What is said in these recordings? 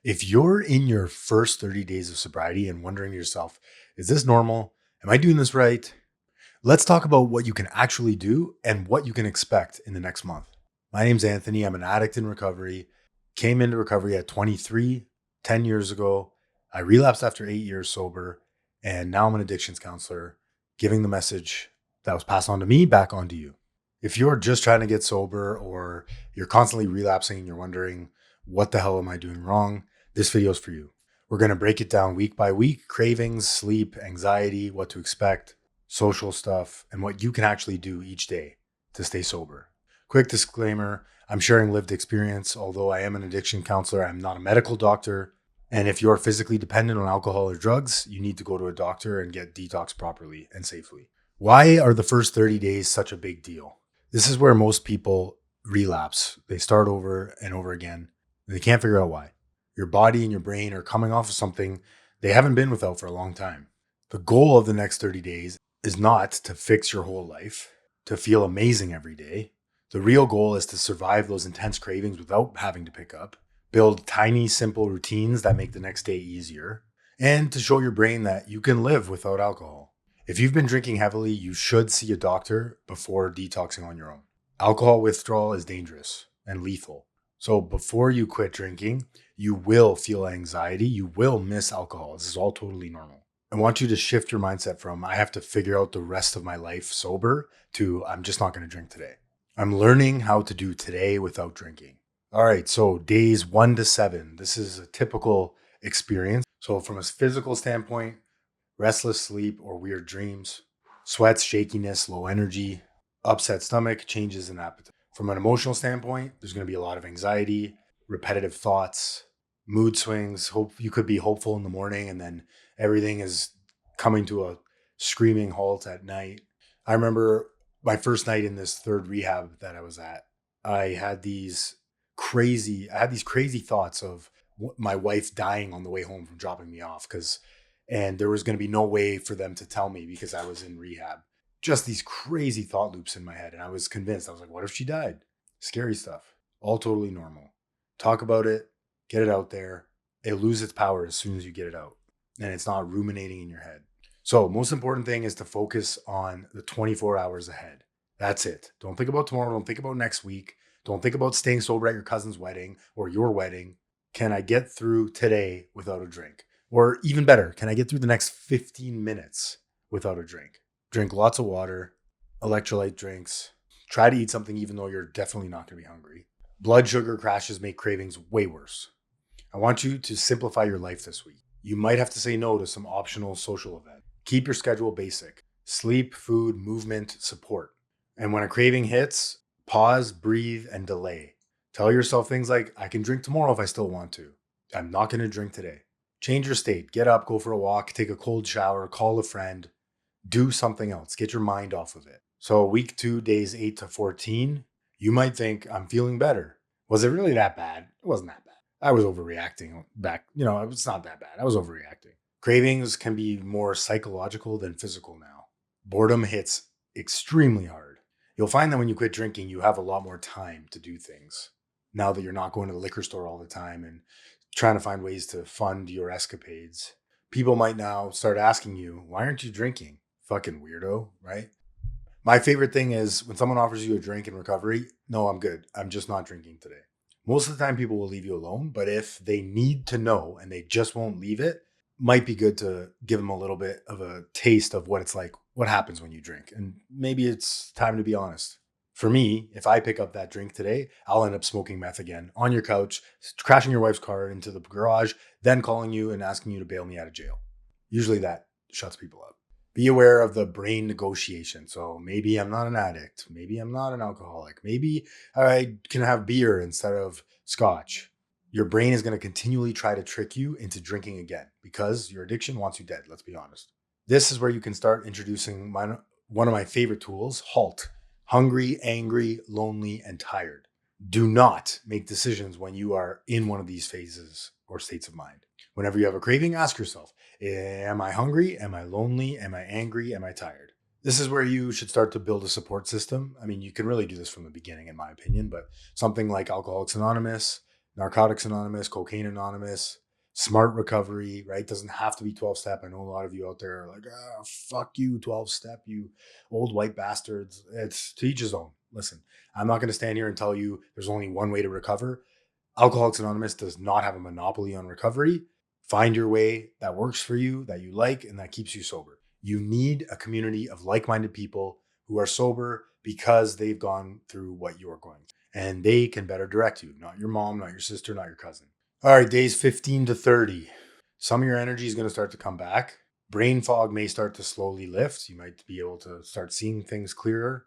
If you're in your first 30 days of sobriety and wondering to yourself, is this normal? Am I doing this right? Let's talk about what you can actually do and what you can expect in the next month. My name's Anthony. I'm an addict in recovery. Came into recovery at 23, 10 years ago. I relapsed after 8 years sober, and now I'm an addictions counselor, giving the message that was passed on to me back on to you. If you're just trying to get sober or you're constantly relapsing and you're wondering, what the hell am I doing wrong? This video is for you. We're going to break it down week by week: cravings, sleep, anxiety, what to expect, social stuff, and what you can actually do each day to stay sober. Quick disclaimer, I'm sharing lived experience. Although I am an addiction counselor, I'm not a medical doctor. And if you're physically dependent on alcohol or drugs, you need to go to a doctor and get detoxed properly and safely. Why are the first 30 days such a big deal? This is where most people relapse. They start over and over again. And they can't figure out why. Your body and your brain are coming off of something they haven't been without for a long time. The goal of the next 30 days is not to fix your whole life, to feel amazing every day. The real goal is to survive those intense cravings without having to pick up, build tiny, simple routines that make the next day easier, and to show your brain that you can live without alcohol. If you've been drinking heavily, you should see a doctor before detoxing on your own. Alcohol withdrawal is dangerous and lethal. So before you quit drinking, you will feel anxiety. You will miss alcohol. This is all totally normal. I want you to shift your mindset from I have to figure out the rest of my life sober to I'm just not going to drink today. I'm learning how to do today without drinking. All right, so days 1 to 7. This is a typical experience. So from a physical standpoint, restless sleep or weird dreams, sweats, shakiness, low energy, upset stomach, changes in appetite. From an emotional standpoint, there's going to be a lot of anxiety, repetitive thoughts, mood swings. You could be hopeful in the morning and then everything is coming to a screaming halt at night. I remember my first night in this third rehab that I was at. I had these crazy thoughts of my wife dying on the way home from dropping me off and there was going to be no way for them to tell me because I was in rehab. Just these crazy thought loops in my head. And I was convinced. I was like, what if she died? Scary stuff. All totally normal. Talk about it. Get it out there. It'll lose its power as soon as you get it out. And it's not ruminating in your head. So most important thing is to focus on the 24 hours ahead. That's it. Don't think about tomorrow. Don't think about next week. Don't think about staying sober at your cousin's wedding or your wedding. Can I get through today without a drink? Or even better, can I get through the next 15 minutes without a drink? Drink lots of water, electrolyte drinks. Try to eat something even though you're definitely not going to be hungry. Blood sugar crashes make cravings way worse. I want you to simplify your life this week. You might have to say no to some optional social events. Keep your schedule basic. Sleep, food, movement, support. And when a craving hits, pause, breathe, and delay. Tell yourself things like, I can drink tomorrow if I still want to. I'm not going to drink today. Change your state. Get up, go for a walk, take a cold shower, call a friend. Do something else. Get your mind off of it. So week 2, days 8 to 14, you might think, I'm feeling better. Was it really that bad? It wasn't that bad. I was overreacting back. It's not that bad. I was overreacting. Cravings can be more psychological than physical now. Boredom hits extremely hard. You'll find that when you quit drinking, you have a lot more time to do things. Now that you're not going to the liquor store all the time and trying to find ways to fund your escapades. People might now start asking you, why aren't you drinking? Fucking weirdo, right? My favorite thing is when someone offers you a drink in recovery, no, I'm good. I'm just not drinking today. Most of the time people will leave you alone, but if they need to know and they just won't leave it, might be good to give them a little bit of a taste of what it's like, what happens when you drink. And maybe it's time to be honest. For me, if I pick up that drink today, I'll end up smoking meth again on your couch, crashing your wife's car into the garage, then calling you and asking you to bail me out of jail. Usually that shuts people up. Be aware of the brain negotiation. So maybe I'm not an addict. Maybe I'm not an alcoholic. Maybe I can have beer instead of scotch. Your brain is going to continually try to trick you into drinking again because your addiction wants you dead. Let's be honest. This is where you can start introducing one of my favorite tools, HALT. Hungry, angry, lonely, and tired. Do not make decisions when you are in one of these phases or states of mind. Whenever you have a craving, ask yourself, am I hungry? Am I lonely? Am I angry? Am I tired? This is where you should start to build a support system. I mean, you can really do this from the beginning, in my opinion, but something like Alcoholics Anonymous, Narcotics Anonymous, Cocaine Anonymous, Smart Recovery, right? Doesn't have to be 12 step. I know a lot of you out there are like, fuck you, 12 step, you old white bastards. It's to each his own. Listen, I'm not going to stand here and tell you there's only one way to recover. Alcoholics Anonymous does not have a monopoly on recovery. Find your way that works for you, that you like, and that keeps you sober. You need a community of like minded people who are sober because they've gone through what you're going through. And they can better direct you, not your mom, not your sister, not your cousin. All right, days 15 to 30. Some of your energy is going to start to come back. Brain fog may start to slowly lift. You might be able to start seeing things clearer.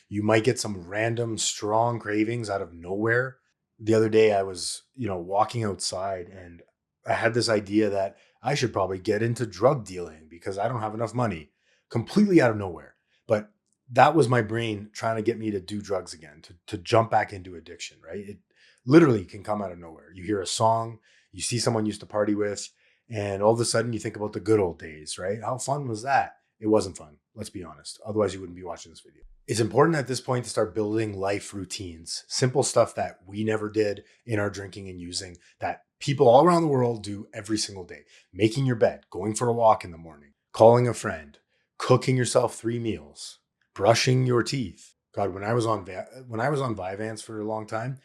You might get some random strong cravings out of nowhere. The other day I was, walking outside and I had this idea that I should probably get into drug dealing because I don't have enough money, completely out of nowhere. But that was my brain trying to get me to do drugs again, to jump back into addiction, right? It literally can come out of nowhere. You hear a song, you see someone you used to party with, and all of a sudden you think about the good old days, right? How fun was that? It wasn't fun. Let's be honest. Otherwise, you wouldn't be watching this video. It's important at this point to start building life routines, simple stuff that we never did in our drinking and using that people all around the world do every single day. Making your bed, going for a walk in the morning, calling a friend, cooking yourself 3 meals, brushing your teeth. God, when I was on Vyvanse for a long time,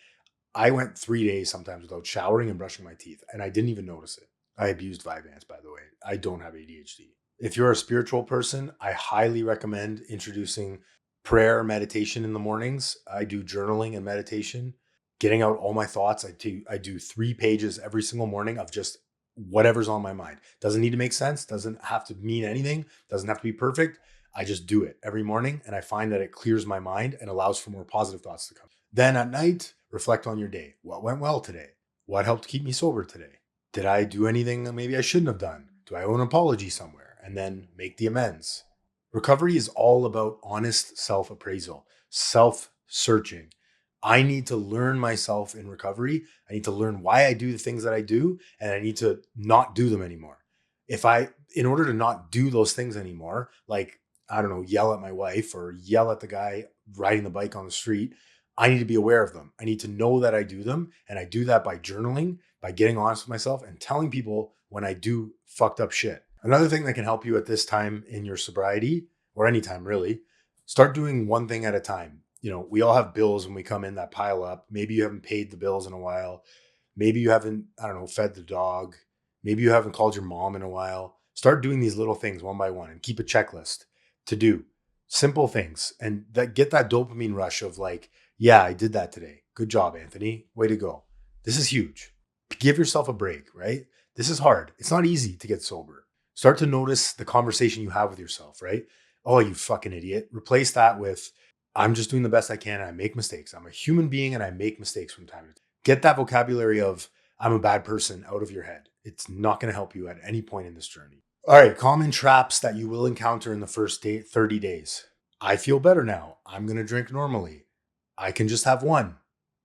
I went 3 days sometimes without showering and brushing my teeth, and I didn't even notice it. I abused Vyvanse, by the way. I don't have ADHD. If you're a spiritual person, I highly recommend introducing prayer, meditation in the mornings. I do journaling and meditation, getting out all my thoughts. I do 3 pages every single morning of just whatever's on my mind. Doesn't need to make sense, doesn't have to mean anything, doesn't have to be perfect. I just do it every morning, and I find that it clears my mind and allows for more positive thoughts to come. Then at night, reflect on your day. What went well today? What helped keep me sober today? Did I do anything that maybe I shouldn't have done? Do I owe an apology somewhere? And then make the amends. Recovery is all about honest self-appraisal, self-searching. I need to learn myself in recovery. I need to learn why I do the things that I do, and I need to not do them anymore. In order to not do those things anymore, like, I don't know, yell at my wife or yell at the guy riding the bike on the street, I need to be aware of them. I need to know that I do them. And I do that by journaling, by getting honest with myself and telling people when I do fucked up shit. Another thing that can help you at this time in your sobriety, or anytime really, start doing one thing at a time. We all have bills when we come in that pile up. Maybe you haven't paid the bills in a while. Maybe you haven't, fed the dog. Maybe you haven't called your mom in a while. Start doing these little things one by one and keep a checklist to do. Simple things. And get that dopamine rush of like, yeah, I did that today. Good job, Anthony. Way to go. This is huge. Give yourself a break, right? This is hard. It's not easy to get sober. Start to notice the conversation you have with yourself, right? Oh, you fucking idiot. Replace that with, I'm just doing the best I can and I make mistakes. I'm a human being and I make mistakes from time to time. Get that vocabulary of, I'm a bad person out of your head. It's not going to help you at any point in this journey. All right, common traps that you will encounter in the first 30 days. I feel better now. I'm going to drink normally. I can just have one.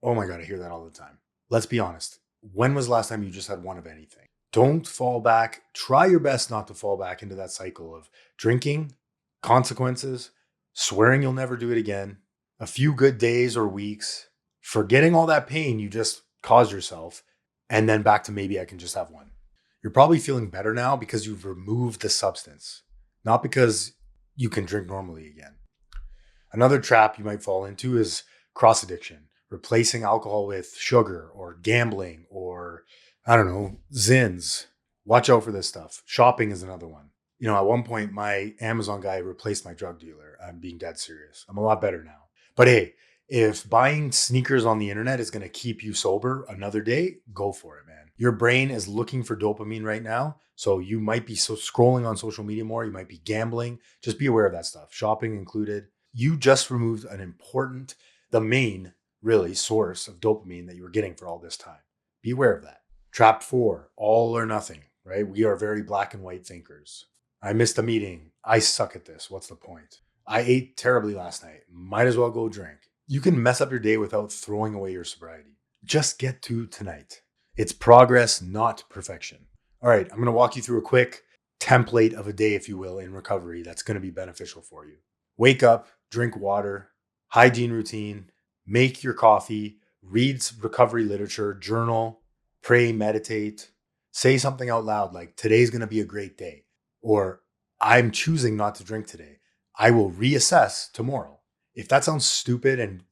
Oh my God, I hear that all the time. Let's be honest. When was the last time you just had one of anything? Don't fall back. Try your best not to fall back into that cycle of drinking, consequences, swearing you'll never do it again, a few good days or weeks, forgetting all that pain you just caused yourself, and then back to maybe I can just have one. You're probably feeling better now because you've removed the substance, not because you can drink normally again. Another trap you might fall into is cross addiction, replacing alcohol with sugar or gambling or, Zins. Watch out for this stuff. Shopping is another one. At one point, my Amazon guy replaced my drug dealer. I'm being dead serious. I'm a lot better now. But hey, if buying sneakers on the internet is going to keep you sober another day, go for it, man. Your brain is looking for dopamine right now. So you might be scrolling on social media more. You might be gambling. Just be aware of that stuff. Shopping included. You just removed the main, really, source of dopamine that you were getting for all this time. Be aware of that. Trap 4, all or nothing, right? We are very black and white thinkers. I missed a meeting. I suck at this. What's the point? I ate terribly last night. Might as well go drink. You can mess up your day without throwing away your sobriety. Just get to tonight. It's progress, not perfection. All right, I'm going to walk you through a quick template of a day, if you will, in recovery that's going to be beneficial for you. Wake up, drink water, hygiene routine, make your coffee, Read recovery literature, journal, pray, meditate, say something out loud like, today's going to be a great day, or I'm choosing not to drink today. I will reassess tomorrow. If that sounds stupid and,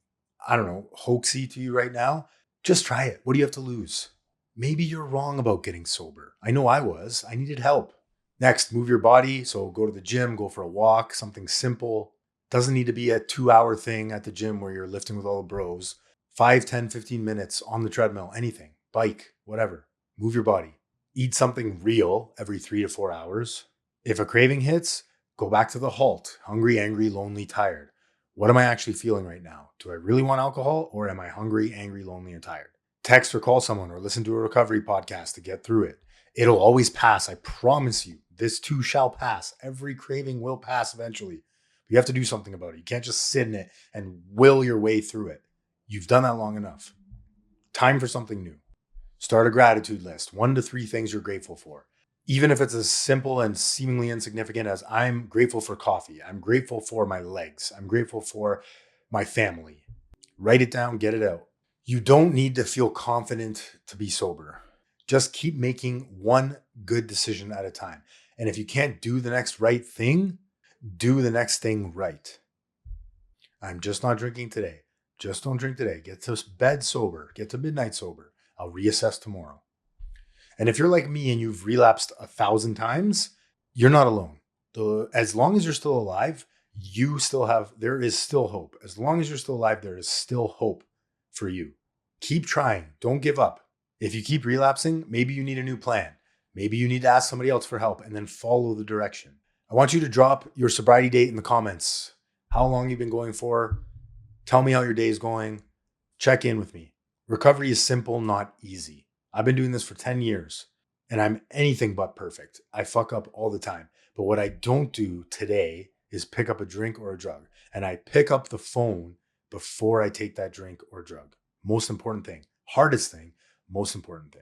I don't know, hoaxy to you right now, just try it. What do you have to lose? Maybe you're wrong about getting sober. I know I was. I needed help. Next, move your body. So go to the gym, go for a walk, something simple. Doesn't need to be a 2-hour thing at the gym where you're lifting with all the bros. 5, 10, 15 minutes on the treadmill, anything, bike, whatever. Move your body. Eat something real every 3 to 4 hours. If a craving hits, go back to the halt. Hungry, angry, lonely, tired. What am I actually feeling right now? Do I really want alcohol, or am I hungry, angry, lonely, and tired? Text or call someone or listen to a recovery podcast to get through it. It'll always pass. I promise you. This too shall pass. Every craving will pass eventually. But you have to do something about it. You can't just sit in it and will your way through it. You've done that long enough. Time for something new. Start a gratitude list. 1 to 3 things you're grateful for. Even if it's as simple and seemingly insignificant as, I'm grateful for coffee. I'm grateful for my legs. I'm grateful for my family. Write it down, get it out. You don't need to feel confident to be sober. Just keep making one good decision at a time. And if you can't do the next right thing, do the next thing right. I'm just not drinking today. Just don't drink today. Get to bed sober. Get to midnight sober. I'll reassess tomorrow. And if you're like me and you've relapsed 1,000 times, you're not alone. As long as you're still alive, there is still hope. As long as you're still alive, there is still hope for you. Keep trying. Don't give up. If you keep relapsing, maybe you need a new plan. Maybe you need to ask somebody else for help and then follow the direction. I want you to drop your sobriety date in the comments. How long you've been going for. Tell me how your day is going. Check in with me. Recovery is simple, not easy. I've been doing this for 10 years and I'm anything but perfect. I fuck up all the time. But what I don't do today is pick up a drink or a drug. And I pick up the phone before I take that drink or drug. Most important thing. Hardest thing, most important thing.